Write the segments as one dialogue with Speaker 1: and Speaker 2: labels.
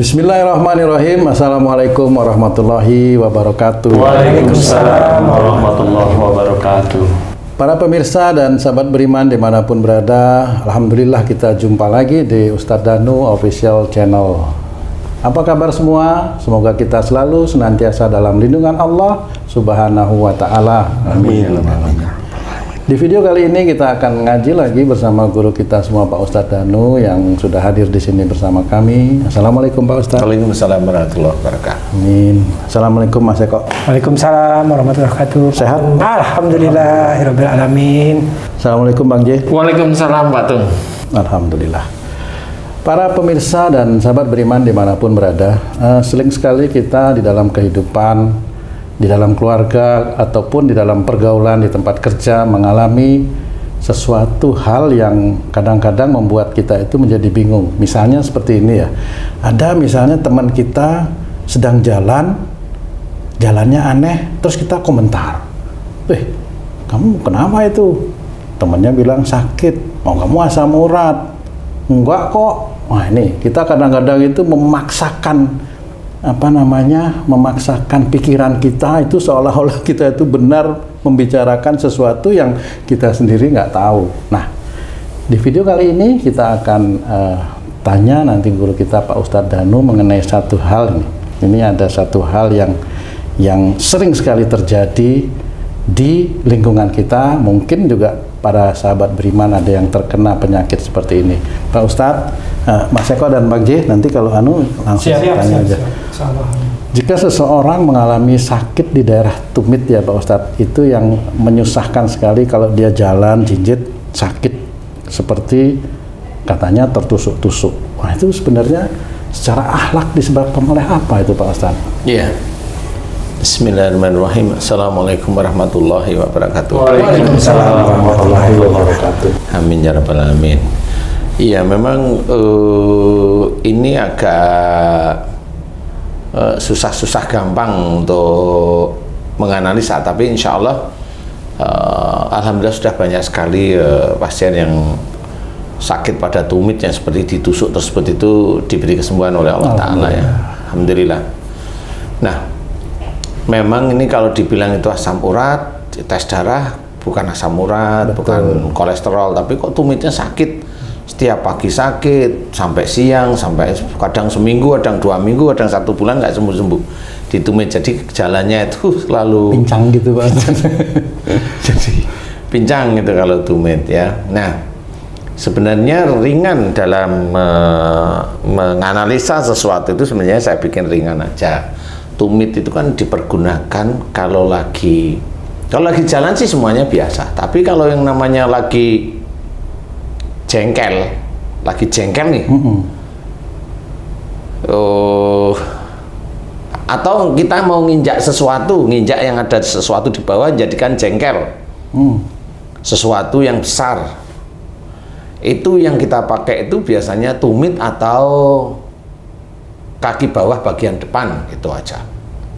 Speaker 1: Bismillahirrahmanirrahim. Assalamualaikum warahmatullahi wabarakatuh.
Speaker 2: Waalaikumsalam warahmatullahi wabarakatuh.
Speaker 1: Para pemirsa dan sahabat beriman dimanapun berada, alhamdulillah kita jumpa lagi di Ustadz Danu Official Channel. Apa kabar semua? Semoga kita selalu senantiasa dalam lindungan Allah Subhanahu wa Ta'ala. Amin. Di video kali ini kita akan ngaji lagi bersama guru kita semua, Pak Ustadz Danu, yang sudah hadir di sini bersama kami. Assalamualaikum Pak Ustadz.
Speaker 2: Waalaikumsalam warahmatullahi wabarakatuh.
Speaker 1: Amin. Assalamualaikum Mas Eko.
Speaker 3: Waalaikumsalam warahmatullahi wabarakatuh.
Speaker 1: Sehat?
Speaker 3: Alhamdulillahirabbil alamin.
Speaker 1: Assalamualaikum Bang J.
Speaker 2: Waalaikumsalam Pak Tung.
Speaker 1: Alhamdulillah. Para pemirsa dan sahabat beriman dimanapun berada, sering sekali kita di dalam kehidupan, di dalam keluarga, ataupun di dalam pergaulan di tempat kerja mengalami sesuatu hal yang kadang-kadang membuat kita itu menjadi bingung. Misalnya seperti ini ya, ada misalnya teman kita sedang jalannya aneh, terus kita komentar, kamu kenapa itu? Temannya bilang sakit, kamu asam urat. Enggak kok. Wah, ini kita kadang-kadang itu memaksakan memaksakan pikiran kita itu seolah-olah kita itu benar membicarakan sesuatu yang kita sendiri nggak tahu. Nah, di video kali ini kita akan tanya nanti guru kita Pak Ustadz Danu mengenai satu hal ini. Ini ada satu hal yang sering sekali terjadi di lingkungan kita, mungkin juga para sahabat beriman ada yang terkena penyakit seperti ini. Pak Ustadz, Mas Eko dan Bang J, nanti kalau langsung tanya aja. Jika seseorang mengalami sakit di daerah tumit ya Pak Ustadz, itu yang menyusahkan sekali kalau dia jalan jinjit sakit, seperti katanya tertusuk-tusuk. Wah, itu sebenarnya secara akhlak disebabkan oleh apa itu Pak Ustadz?
Speaker 2: Iya. Bismillahirrahmanirrahim. Assalamualaikum warahmatullahi wabarakatuh.
Speaker 3: Waalaikumsalam
Speaker 1: warahmatullahi wabarakatuh.
Speaker 2: Amin ya rabbal alamin. Iya, memang ini agak susah-susah gampang untuk menganalisa, tapi insya Allah alhamdulillah sudah banyak sekali pasien yang sakit pada tumit yang seperti ditusuk tersebut itu diberi kesembuhan oleh Allah Ta'ala ya. Alhamdulillah. Nah, memang ini kalau dibilang itu asam urat, tes darah bukan asam urat, bukan kolesterol, tapi kok tumitnya sakit. Setiap pagi sakit, sampai siang, sampai kadang seminggu, kadang 2 minggu, kadang 1 bulan nggak sembuh-sembuh di tumit. Jadi jalannya itu selalu
Speaker 1: pincang gitu Pak.
Speaker 2: Jadi pincang gitu kalau tumit ya. Nah, sebenarnya ringan dalam menganalisa sesuatu itu sebenarnya saya bikin ringan aja. Tumit itu kan dipergunakan kalau lagi jalan sih semuanya biasa, tapi kalau yang namanya lagi jengkel nih, atau kita mau nginjak yang ada sesuatu di bawah jadikan jengkel, sesuatu yang besar, itu yang kita pakai itu biasanya tumit atau kaki bawah bagian depan, itu aja.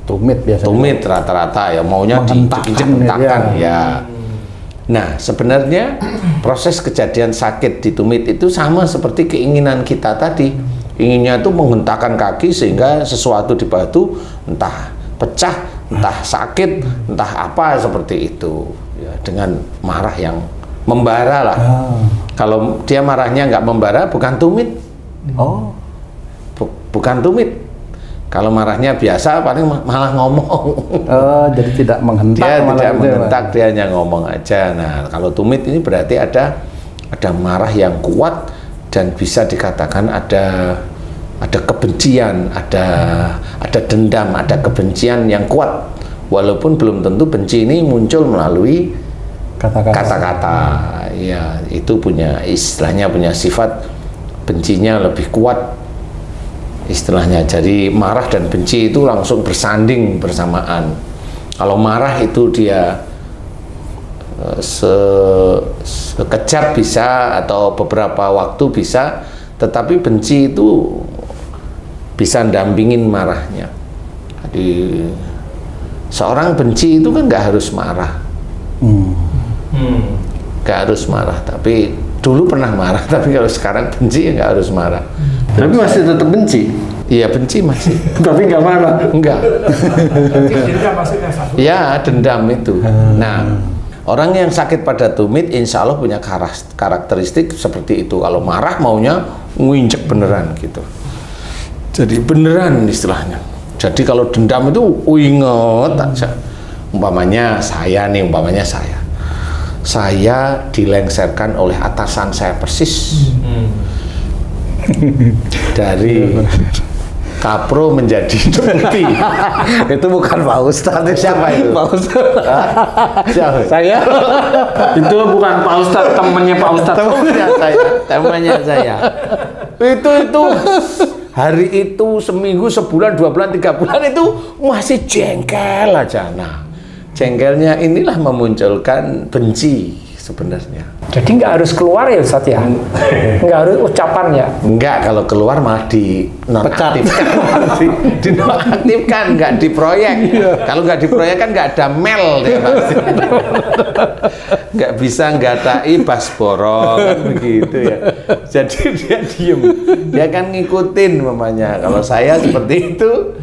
Speaker 1: Tumit biasanya.
Speaker 2: Tumit rata-rata ya, maunya dihentakkan ya. Nah, sebenarnya proses kejadian sakit di tumit itu sama seperti keinginan kita tadi. Inginnya itu menghentakkan kaki sehingga sesuatu di bawah itu entah pecah, entah sakit, entah apa seperti itu. Ya, dengan marah yang membara lah. Kalau dia marahnya nggak membara, bukan tumit. Bukan tumit. Kalau marahnya biasa paling malah ngomong.
Speaker 1: Jadi tidak menghentak.
Speaker 2: Dia tidak menghentak, dia hanya ngomong aja. Nah, kalau tumit ini berarti ada marah yang kuat dan bisa dikatakan ada kebencian, ada dendam, ada kebencian yang kuat. Walaupun belum tentu benci ini muncul melalui kata-kata. Ya, itu istilahnya punya sifat bencinya lebih kuat. Istilahnya, jadi marah dan benci itu langsung bersanding bersamaan. Kalau marah itu dia sekejap bisa atau beberapa waktu bisa, tetapi benci itu bisa dampingin marahnya. Jadi seorang benci itu kan nggak harus marah, nggak harus marah, tapi dulu pernah marah, tapi kalau sekarang benci ya nggak harus marah.
Speaker 4: Tapi masih tetap benci?
Speaker 2: Iya, benci masih.
Speaker 3: Tapi nggak marah.
Speaker 2: Enggak.
Speaker 3: Dendam maksudnya satu.
Speaker 2: Ya, dendam itu. Nah, orang yang sakit pada tumit insya Allah punya karakteristik seperti itu. Kalau marah maunya nginjek beneran gitu. Jadi beneran istilahnya. Jadi kalau dendam itu inget aja. Umpamanya saya dilengserkan oleh atasan saya persis. Dari kapro menjadi deputi.
Speaker 1: Itu bukan Pak Ustadz.
Speaker 2: Siapa itu?
Speaker 1: Pak Ustadz.
Speaker 2: Siapa?
Speaker 1: Saya.
Speaker 3: Itu bukan Pak Ustadz, temannya Pak Ustadz.
Speaker 2: Temannya saya. Itu hari itu seminggu, sebulan, 2 bulan, 3 bulan itu masih jengkel aja. Nah, jengkelnya inilah memunculkan benci sebenarnya.
Speaker 3: Jadi nggak harus keluar ya Ustadz ya? Nggak harus ucapan ya?
Speaker 2: Enggak, kalau keluar malah dinonaktifkan. Dinonaktifkan, nggak diproyek. Kalau nggak diproyek kan nggak ada mel ya pasti. Nggak bisa nggatai Basboro kan begitu ya. Jadi dia diem, dia kan ngikutin mamanya. Kalau saya seperti itu,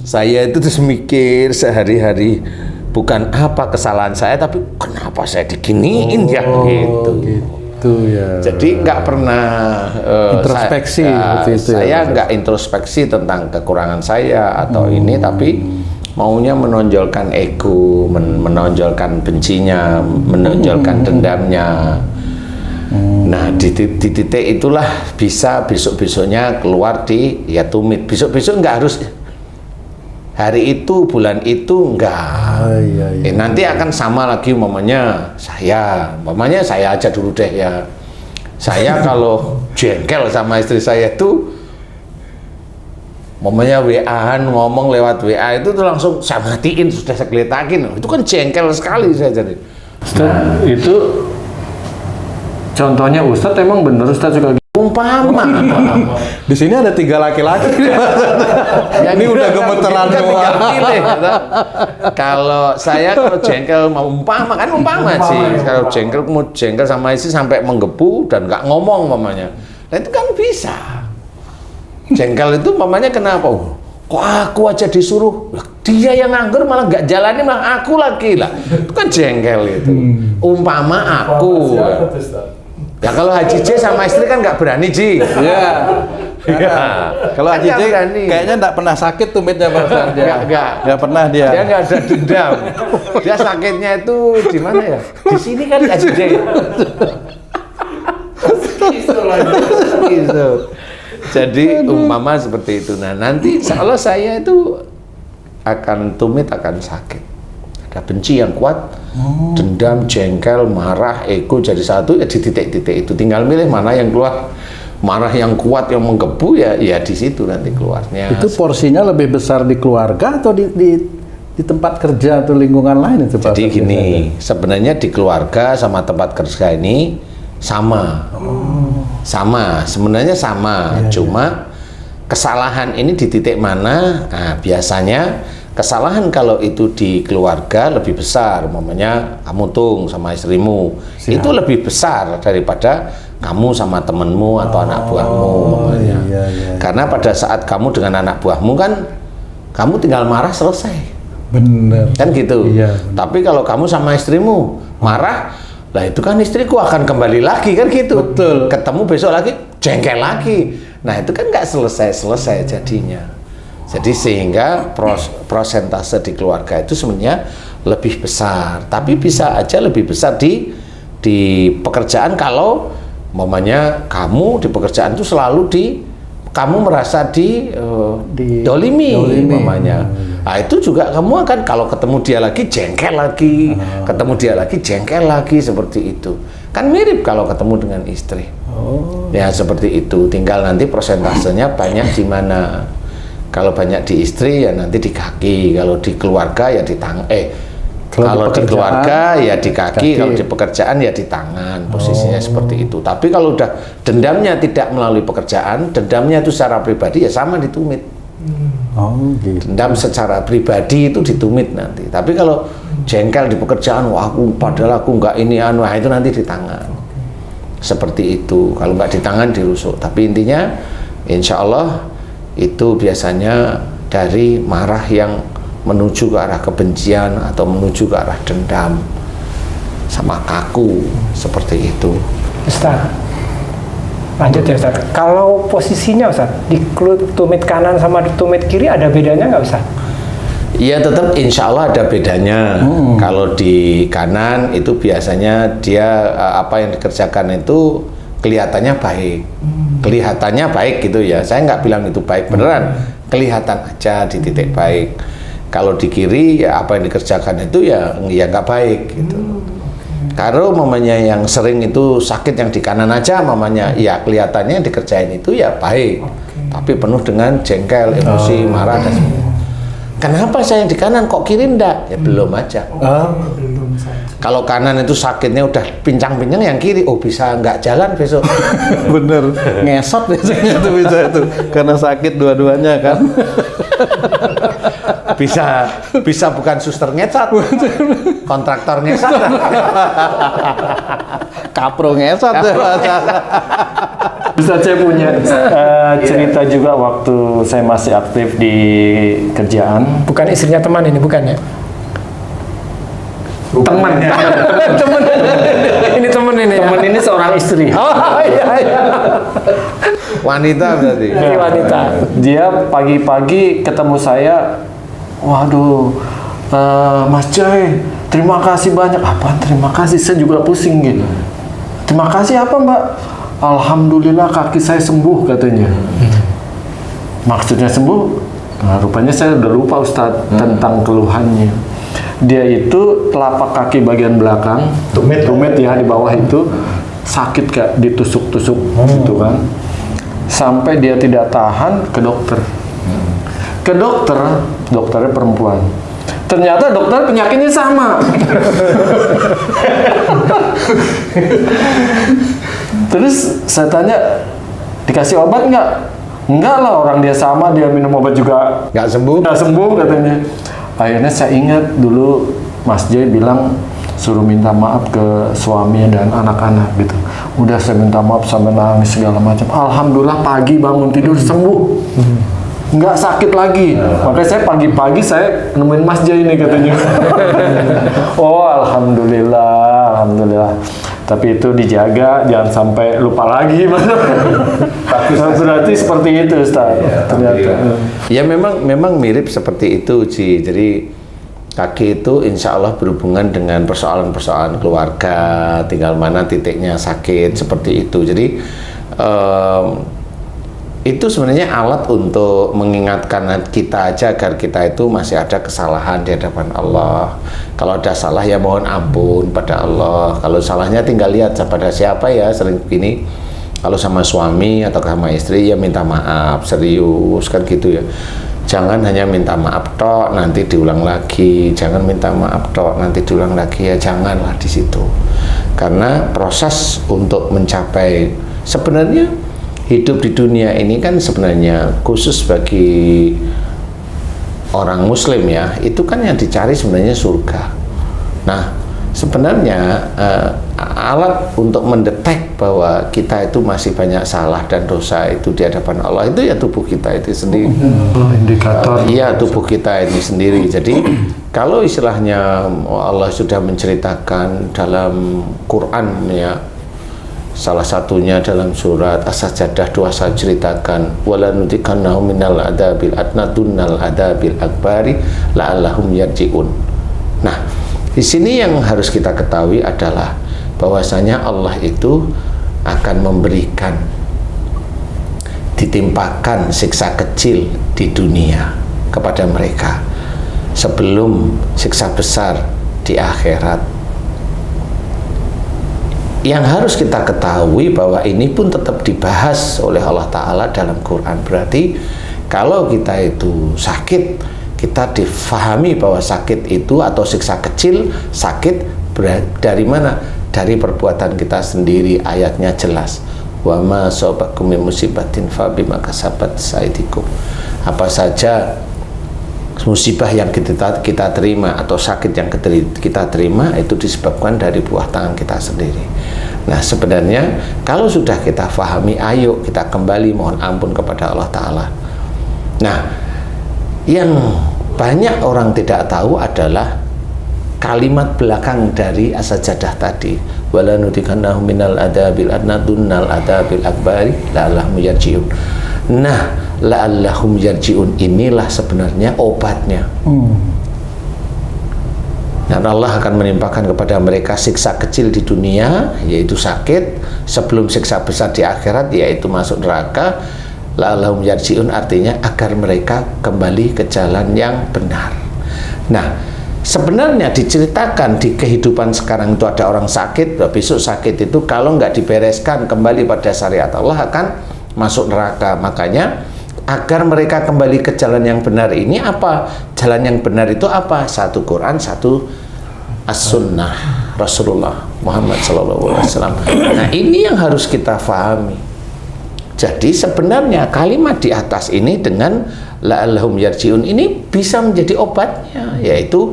Speaker 2: saya itu terus mikir sehari-hari. Bukan apa kesalahan saya, tapi kenapa saya diginiin ya gitu.
Speaker 1: Gitu ya.
Speaker 2: Jadi nggak pernah
Speaker 1: introspeksi seperti itu.
Speaker 2: Saya nggak introspeksi tentang kekurangan saya atau ini, tapi maunya menonjolkan ego, menonjolkan bencinya, menonjolkan dendamnya. Nah di titik itulah bisa besok-besoknya keluar di ya tumit. Besok-besok nggak harus hari itu, bulan itu, enggak.
Speaker 1: Iya.
Speaker 2: Nanti akan sama lagi umpamanya saya aja dulu deh ya. Saya kalau jengkel sama istri saya itu umpamanya WA-an ngomong lewat WA itu tuh langsung saya matiin, sudah saya geletakin. Itu kan jengkel sekali saya jadi.
Speaker 3: Ustadz, itu contohnya Ustadz emang bener Ustadz suka
Speaker 2: Umpama.
Speaker 1: Di sini ada 3 laki-laki.
Speaker 2: Ya,
Speaker 1: ini udah gemeteran semua.
Speaker 2: Kalau saya jengkel mau umpama sih. Kalau jengkel sama istri sampai menggebu dan nggak ngomong mamanya. Nah itu kan bisa. Jengkel itu mamanya kenapa? Kok aku aja disuruh? Dia yang nganggur malah nggak jalani, malah aku lagi lah. Itu kan jengkel itu. Umpama aku. Ya kalau Haji J sama istri kan nggak berani Ji.
Speaker 1: Iya. Kalau Haji J kayaknya nggak pernah sakit tumitnya Pak Ustadz. Nggak pernah dia.
Speaker 2: Dia nggak ada dendam. Dia sakitnya itu di mana ya? Di sini kan Haji J. Gitu. Jadi umpama seperti itu. Nah nanti kalau saya itu akan tumit, akan sakit. Ada benci yang kuat, dendam, jengkel, marah, ego jadi satu ya di titik-titik itu. Tinggal milih mana yang keluar. Marah yang kuat yang menggebu ya di situ nanti keluarnya.
Speaker 1: Itu porsinya lebih besar di keluarga atau di tempat kerja atau lingkungan lain itu Pak?
Speaker 2: Jadi gini, sebenarnya di keluarga sama tempat kerja ini sama. Sama, sebenarnya sama. Cuma kesalahan ini di titik mana? Nah, biasanya kesalahan kalau itu di keluarga lebih besar, umpamanya kamu tung sama istrimu, itu lebih besar daripada kamu sama temenmu atau anak buahmu, umpamanya. Karena pada saat kamu dengan anak buahmu kan, kamu tinggal marah selesai.
Speaker 1: Bener.
Speaker 2: Kan gitu.
Speaker 1: Iya.
Speaker 2: Tapi kalau kamu sama istrimu marah, lah itu kan istriku akan kembali lagi kan gitu.
Speaker 1: Betul.
Speaker 2: Ketemu besok lagi, jengkel lagi. Nah itu kan nggak selesai jadinya. Jadi sehingga prosentase di keluarga itu sebenarnya lebih besar, tapi bisa aja lebih besar di pekerjaan kalau mamanya kamu di pekerjaan itu selalu kamu merasa dolimi mamanya. Nah itu juga kamu akan kalau ketemu dia lagi jengkel lagi, ketemu dia lagi jengkel lagi seperti itu. Kan mirip kalau ketemu dengan istri. Ya seperti itu. Tinggal nanti prosentasenya banyak di mana. Kalau banyak di istri ya nanti di kaki, kalau di keluarga ya di tangan. Kalau di keluarga ya di kaki, kalau di pekerjaan ya di tangan. Posisinya seperti itu. Tapi kalau udah dendamnya tidak melalui pekerjaan, dendamnya itu secara pribadi ya sama ditumit.
Speaker 1: Gitu.
Speaker 2: Dendam secara pribadi itu ditumit nanti. Tapi kalau jengkel di pekerjaan, wah padahal aku nggak ini wah itu nanti di tangan. Seperti itu. Kalau nggak di tangan dirusuk. Tapi intinya, insya Allah itu biasanya dari marah yang menuju ke arah kebencian atau menuju ke arah dendam sama kaku seperti itu.
Speaker 3: Ustaz, lanjut ya Ustaz. Kalau posisinya Ustaz di tumit kanan sama di tumit kiri ada bedanya nggak Ustaz?
Speaker 2: Ya tetap insya Allah ada bedanya. Kalau di kanan itu biasanya dia apa yang dikerjakan itu kelihatannya baik, kelihatannya baik gitu ya. Saya nggak bilang itu baik beneran, kelihatan aja di titik baik. Kalau di kiri ya apa yang dikerjakan itu ya nggak baik gitu. Kalau mamanya yang sering itu sakit yang di kanan aja mamanya, ya kelihatannya yang dikerjain itu ya baik, tapi penuh dengan jengkel, emosi, marah dan sebagainya. Kenapa saya yang di kanan kok kiri enggak? Ya belum aja. Kalau kanan itu sakitnya udah pincang-pincang, yang kiri bisa nggak jalan besok.
Speaker 1: Bener, ngesot biasanya tuh bisa itu karena sakit dua-duanya kan.
Speaker 2: bisa bukan suster ngesot, kontraktor ngesot.
Speaker 1: Kapro ngesot ya.
Speaker 4: Ustaz, saya punya cerita juga waktu saya masih aktif di kerjaan.
Speaker 3: Bukan istrinya teman ini, bukan ya?
Speaker 4: Teman.
Speaker 3: Teman. Ini teman ini. Ya?
Speaker 4: Teman ini seorang istri.
Speaker 3: Oh iya.
Speaker 2: Wanita berarti.
Speaker 3: Ini wanita.
Speaker 4: Dia pagi-pagi ketemu saya, waduh, Mas Joy, terima kasih banyak. Apaan terima kasih? Saya juga pusing gitu. Terima kasih apa Mbak? Alhamdulillah kaki saya sembuh katanya. Maksudnya sembuh? Nah, rupanya saya udah lupa Ustadz tentang keluhannya. Dia itu telapak kaki bagian belakang, tumit ya di bawah itu sakit Kak, ditusuk-tusuk gitu kan. Sampai dia tidak tahan ke dokter. Ke dokter, dokternya perempuan. Ternyata dokter penyakitnya sama. Terus saya tanya, dikasih obat nggak? Enggak lah, orang dia sama, dia minum obat juga
Speaker 2: Nggak sembuh.
Speaker 4: nggak sembuh katanya. Akhirnya saya ingat dulu Mas Joy bilang suruh minta maaf ke suaminya dan anak-anak gitu. Udah saya minta maaf sampai nangis segala macam. Alhamdulillah pagi bangun tidur sembuh. Nggak sakit lagi. Makanya saya pagi-pagi saya nemuin Mas Joy ini katanya. Oh alhamdulillah, alhamdulillah. Tapi itu dijaga, jangan sampai lupa lagi. Berarti seperti itu Ustaz. Ternyata.
Speaker 2: Ya memang mirip seperti itu Ji. Jadi kaki itu insya Allah berhubungan dengan persoalan-persoalan keluarga, tinggal mana titiknya sakit seperti itu. Jadi itu sebenarnya alat untuk mengingatkan kita aja agar kita itu masih ada kesalahan di hadapan Allah. Kalau ada salah ya mohon ampun pada Allah. Kalau salahnya tinggal lihat pada siapa ya, sering begini. Kalau sama suami atau sama istri ya minta maaf, serius kan gitu ya. Jangan hanya minta maaf tok nanti diulang lagi, jangan minta maaf tok nanti diulang lagi, ya janganlah di situ. Karena proses untuk mencapai, sebenarnya hidup di dunia ini kan sebenarnya khusus bagi orang muslim ya, itu kan yang dicari sebenarnya surga. Nah sebenarnya alat untuk mendetek bahwa kita itu masih banyak salah dan dosa itu di hadapan Allah itu ya tubuh kita itu sendiri.
Speaker 4: Indikator.
Speaker 2: Iya, tubuh kita ini sendiri. Jadi kalau istilahnya Allah sudah menceritakan dalam Quran ya, salah satunya dalam surat As-Sajdah 2 saya ceritakan, wala nutikannahum minal adabil adna dunnal adabil akbari la'allahum yarji'un. Nah, di sini yang harus kita ketahui adalah bahwasanya Allah itu akan memberikan, ditimpakan siksa kecil di dunia kepada mereka sebelum siksa besar di akhirat. Yang harus kita ketahui bahwa ini pun tetap dibahas oleh Allah Ta'ala dalam Quran. Berarti kalau kita itu sakit, kita difahami bahwa sakit itu atau siksa kecil, sakit dari mana? Dari perbuatan kita sendiri. Ayatnya jelas, wa ma asabakum min musibatin fa bima kasabat aydikum. Apa saja musibah yang kita terima atau sakit yang kita terima itu disebabkan dari buah tangan kita sendiri. Nah sebenarnya kalau sudah kita fahami, ayo kita kembali mohon ampun kepada Allah Ta'ala. Nah, yang banyak orang tidak tahu adalah kalimat belakang dari as-sajadah tadi, wala nutikannahum minal adabil adna dunnal adabil akbari la'allahum yarji'un. Nah, la'allahum yarji'un inilah sebenarnya obatnya. Dan Allah akan menimpakan kepada mereka siksa kecil di dunia, yaitu sakit, sebelum siksa besar di akhirat, yaitu masuk neraka. La'allahum yarji'un artinya agar mereka kembali ke jalan yang benar. Nah, sebenarnya diceritakan di kehidupan sekarang itu ada orang sakit, besok sakit itu kalau nggak dibereskan kembali pada syariat Allah akan masuk neraka. Makanya agar mereka kembali ke jalan yang benar ini apa? Jalan yang benar itu apa? Satu Quran, satu as-sunnah Rasulullah Muhammad SAW. Nah, ini yang harus kita pahami. Jadi sebenarnya kalimat di atas ini dengan la'allahum yarji'un ini bisa menjadi obatnya, yaitu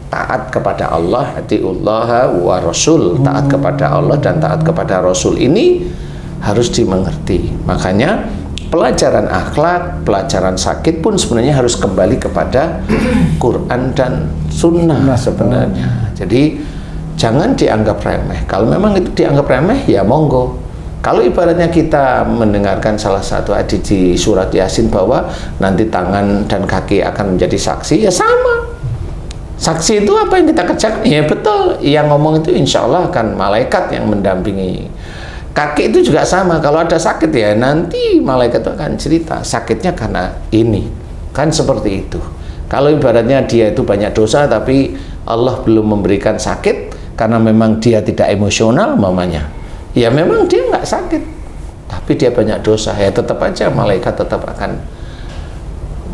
Speaker 2: taat kepada Allah, atiullah wa rasul, taat kepada Allah dan taat kepada Rasul ini harus dimengerti. Makanya pelajaran akhlak, pelajaran sakit pun sebenarnya harus kembali kepada Quran dan Sunnah sebenarnya. Jadi jangan dianggap remeh. Kalau memang itu dianggap remeh, ya monggo. Kalau ibaratnya kita mendengarkan salah satu hadis di surat Yasin bahwa nanti tangan dan kaki akan menjadi saksi, ya sama. Saksi itu apa yang kita kerjakan? Ya betul. Yang ngomong itu insya Allah akan malaikat yang mendampingi. Kaki itu juga sama. Kalau ada sakit ya nanti malaikat itu akan cerita sakitnya karena ini. Kan seperti itu. Kalau ibaratnya dia itu banyak dosa tapi Allah belum memberikan sakit karena memang dia tidak emosional mamanya. Ya memang dia nggak sakit, tapi dia banyak dosa. Ya tetap aja malaikat tetap akan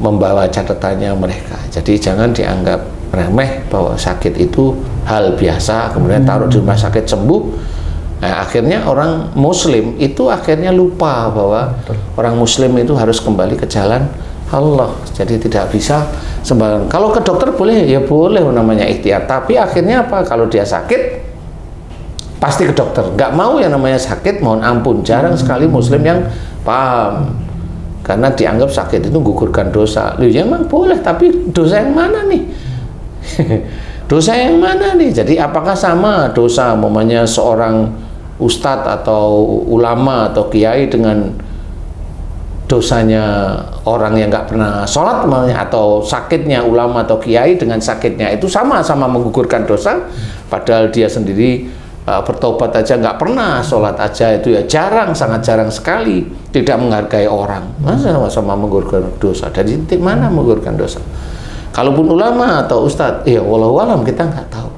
Speaker 2: membawa catatannya mereka. Jadi jangan dianggap remeh bahwa sakit itu hal biasa, kemudian taruh di rumah sakit sembuh. Nah, akhirnya orang muslim itu akhirnya lupa bahwa orang muslim itu harus kembali ke jalan Allah. Jadi tidak bisa sembarang. Kalau ke dokter boleh, ya boleh namanya ikhtiar. Tapi akhirnya apa? Kalau dia sakit pasti ke dokter. Nggak mau yang namanya sakit, mohon ampun. Jarang sekali muslim yang paham. Karena dianggap sakit itu menggugurkan dosa. Loh, ya memang boleh, tapi dosa yang mana nih? Dosa yang mana nih? Jadi apakah sama dosa umpamanya seorang ustadz atau ulama atau kiai dengan dosanya orang yang nggak pernah sholat umpamanya, atau sakitnya ulama atau kiai dengan sakitnya itu sama-sama menggugurkan dosa, padahal dia sendiri bertobat aja nggak pernah, sholat aja itu ya jarang, sangat jarang sekali, tidak menghargai orang. Masa sama-sama menggugurkan dosa? Dari titik mana menggugurkan dosa? Kalaupun ulama atau ustadz, ya wallahualam kita nggak tahu.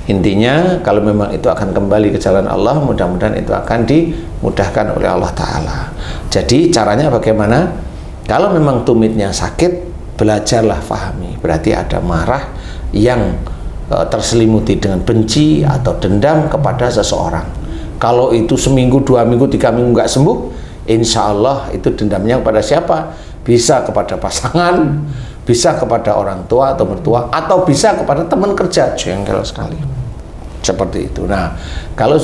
Speaker 2: Intinya kalau memang itu akan kembali ke jalan Allah, mudah-mudahan itu akan dimudahkan oleh Allah Ta'ala. Jadi caranya bagaimana? Kalau memang tumitnya sakit, belajarlah pahami. Berarti ada marah yang terselimuti dengan benci atau dendam kepada seseorang. Kalau itu seminggu, 2 minggu, 3 minggu nggak sembuh, insya Allah itu dendamnya kepada siapa? Bisa kepada pasangan, bisa kepada orang tua atau mertua, atau bisa kepada teman kerja. Jengkel sekali seperti itu. Nah, kalau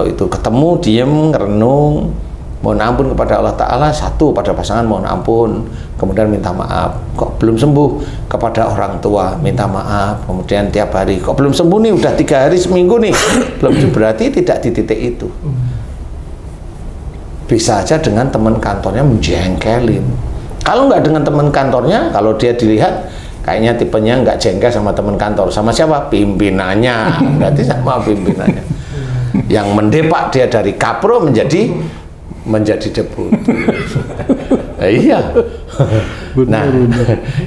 Speaker 2: itu ketemu, diem, renung, mohon ampun kepada Allah Ta'ala, satu pada pasangan mohon ampun, kemudian minta maaf. Kok belum sembuh? Kepada orang tua minta maaf, kemudian tiap hari kok belum sembuh nih, udah 3 hari seminggu nih belum sembuh, berarti tidak di titik itu. Bisa aja dengan teman kantornya menjengkelin. Kalau nggak dengan teman kantornya, kalau dia dilihat kayaknya tipenya nggak jengkel sama teman kantor, sama siapa? Pimpinannya. Berarti sama pimpinannya yang mendepak dia dari kapro menjadi deputi. Iya. Nah,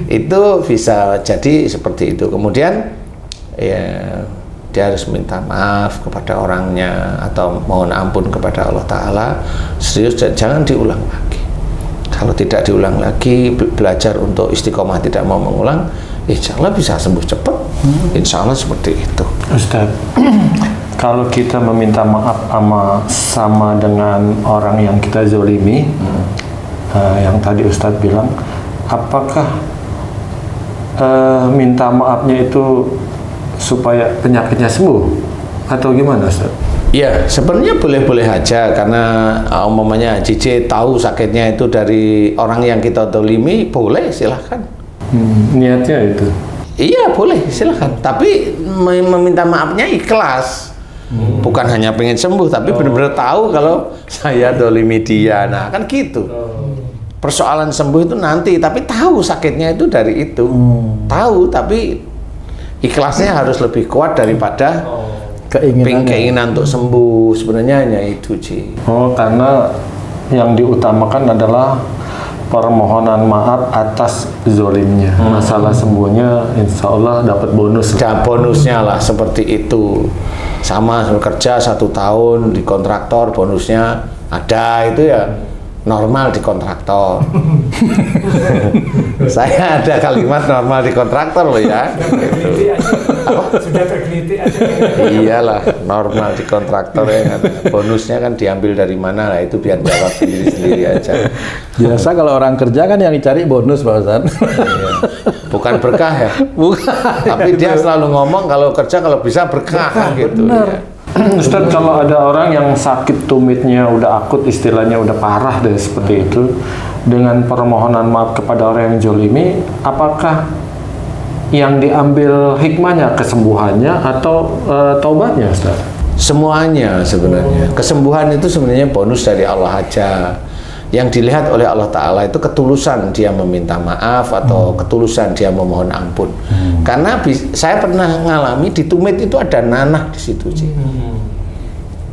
Speaker 2: itu bisa jadi seperti itu. Kemudian ya dia harus minta maaf kepada orangnya atau mohon ampun kepada Allah Ta'ala. Serius, jangan diulang lagi. Kalau tidak diulang lagi, belajar untuk istiqomah tidak mau mengulang, insya Allah bisa sembuh cepat. Insya Allah seperti itu.
Speaker 4: Ustaz, kalau kita meminta maaf sama dengan orang yang kita zolimi, yang tadi Ustadz bilang, apakah minta maafnya itu supaya penyakitnya sembuh atau gimana, Ustadz?
Speaker 2: Ya, sebenarnya boleh-boleh aja karena umpamanya JJ tahu sakitnya itu dari orang yang kita dolimi, boleh silahkan.
Speaker 4: Niatnya itu.
Speaker 2: Iya boleh silahkan, tapi meminta maafnya ikhlas. Bukan hanya pengen sembuh, tapi benar-benar tahu kalau saya dolimi dia. Nah kan gitu. Persoalan sembuh itu nanti, tapi tahu sakitnya itu dari itu. Tahu, tapi ikhlasnya harus lebih kuat daripada keinginan untuk sembuh. Sebenarnya hanya itu, Ci.
Speaker 4: Oh, karena yang diutamakan adalah permohonan maaf atas zolimnya. Masalah sembuhnya insya Allah dapat bonus.
Speaker 2: Dan bonusnya lah seperti itu. Sama kerja 1 tahun di kontraktor, bonusnya ada, itu ya normal di kontraktor. Saya ada kalimat normal di kontraktor loh ya.
Speaker 3: Sudah tergelitik aja.
Speaker 2: Iyalah, normal di kontraktor ya. Bonusnya kan diambil dari mana, lah itu biar jawab sendiri-sendiri aja.
Speaker 1: Biasa kalau orang kerja kan yang dicari bonus, Pak Ustadz.
Speaker 2: Iya. Bukan berkah ya.
Speaker 1: Bukan.
Speaker 2: Tapi dia selalu ngomong kalau kerja kalau bisa berkah kan gitu. Ya.
Speaker 4: Ustaz, kalau ada orang yang sakit tumitnya udah akut, istilahnya udah parah deh seperti itu, dengan permohonan maaf kepada orang yang jolimi, apakah yang diambil hikmahnya kesembuhannya atau taubatnya, Ustaz?
Speaker 2: Semuanya sebenarnya. Kesembuhan itu sebenarnya bonus dari Allah aja. Yang dilihat oleh Allah Ta'ala itu ketulusan dia meminta maaf atau ketulusan dia memohon ampun. Karena saya pernah ngalami di tumit itu ada nanah di situ, Ci.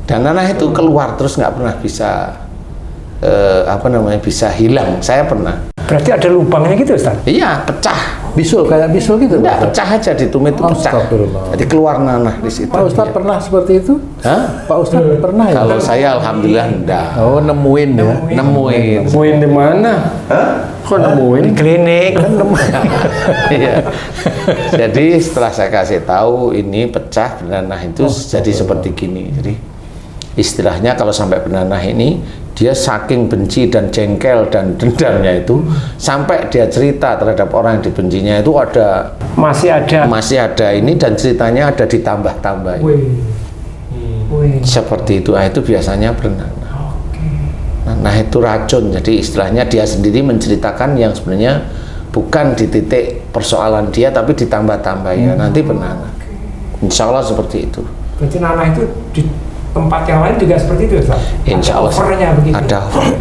Speaker 2: Dan nanah itu keluar terus nggak pernah bisa bisa hilang. Saya pernah.
Speaker 3: Berarti ada lubangnya gitu, Ustaz?
Speaker 2: Iya, pecah.
Speaker 1: Bisul, kayak bisul gitu,
Speaker 2: Enggak,
Speaker 1: Pak Ustadz?
Speaker 2: pecah aja di tumit itu pecah.
Speaker 1: Astagfirullah.
Speaker 2: Jadi keluar nanah di situ.
Speaker 1: Pak Ustadz pernah seperti itu?
Speaker 2: Hah?
Speaker 1: Pak Ustadz pernah ya?
Speaker 2: Kalau saya alhamdulillah enggak.
Speaker 1: Oh, nemuin ya?
Speaker 2: Nemuin.
Speaker 4: Nemuin di mana? Kok nemuin?
Speaker 3: Di klinik.
Speaker 2: Iya. Jadi setelah saya kasih tahu ini pecah benanah itu jadi seperti gini. Jadi istilahnya kalau sampai benanah ini dia saking benci dan jengkel dan dendamnya itu sampai dia cerita terhadap orang yang dibencinya itu masih ada ini dan ceritanya ada ditambah-tambah. Seperti itu. Nah, itu biasanya bernanah. Nah itu racun, jadi istilahnya dia sendiri menceritakan yang sebenarnya bukan di titik persoalan dia tapi ditambah-tambah ya nanti bernanah. Insya Allah seperti itu.
Speaker 3: Berarti nanah itu di tempat yang lain juga seperti itu, Ustaz?
Speaker 2: Insya Allah ada overnya.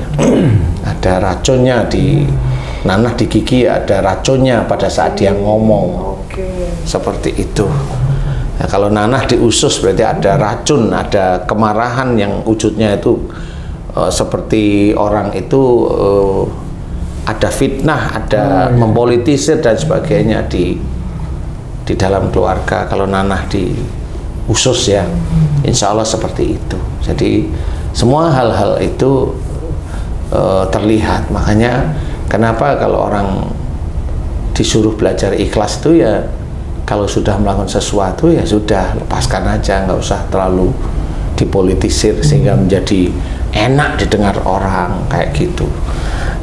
Speaker 2: Ada racunnya di nanah di gigi, ada racunnya pada saat dia ngomong. Seperti itu. Nah, kalau nanah di usus berarti ada racun, ada kemarahan yang wujudnya itu seperti orang itu ada fitnah, ada mempolitisir dan sebagainya di dalam keluarga. Kalau nanah di usus ya, insya Allah seperti itu. Jadi semua hal-hal itu terlihat. Makanya kenapa kalau orang disuruh belajar ikhlas itu ya kalau sudah melakukan sesuatu ya sudah lepaskan aja, nggak usah terlalu dipolitisir sehingga menjadi enak didengar orang kayak gitu.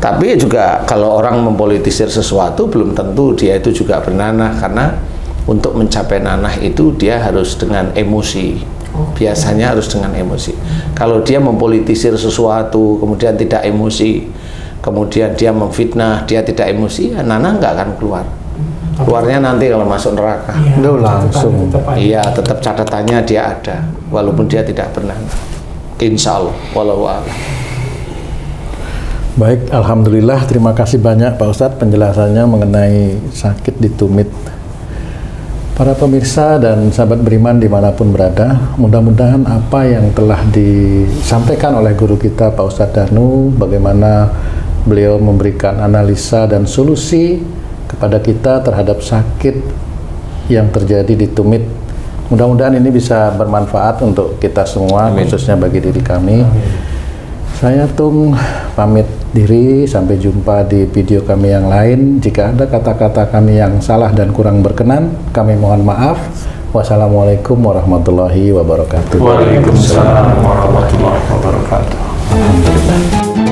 Speaker 2: Tapi juga kalau orang mempolitisir sesuatu belum tentu dia itu juga bernanah, karena untuk mencapai nanah itu dia harus dengan emosi. Biasanya harus dengan emosi. Kalau dia mempolitisir sesuatu kemudian tidak emosi, kemudian dia memfitnah, dia tidak emosi, ya nanah nggak akan keluar. Keluarnya nanti kalau masuk neraka.
Speaker 1: Itu langsung.
Speaker 2: Iya, tetap catatannya dia ada walaupun dia tidak bernanah. Insya Allah. Wallahu a'lam.
Speaker 1: Baik, alhamdulillah, terima kasih banyak Pak Ustadz penjelasannya mengenai sakit di tumit. Para pemirsa dan sahabat beriman dimanapun berada, mudah-mudahan apa yang telah disampaikan oleh guru kita Pak Ustadz Danu, bagaimana beliau memberikan analisa dan solusi kepada kita terhadap sakit yang terjadi di tumit. Mudah-mudahan ini bisa bermanfaat untuk kita semua. Amin. Khususnya bagi diri kami. Amin. Saya Tung pamit diri, sampai jumpa di video kami yang lain. Jika ada kata-kata kami yang salah dan kurang berkenan, kami mohon maaf. Wassalamualaikum warahmatullahi wabarakatuh.
Speaker 4: Waalaikumsalam warahmatullahi wabarakatuh.
Speaker 1: Alhamdulillah.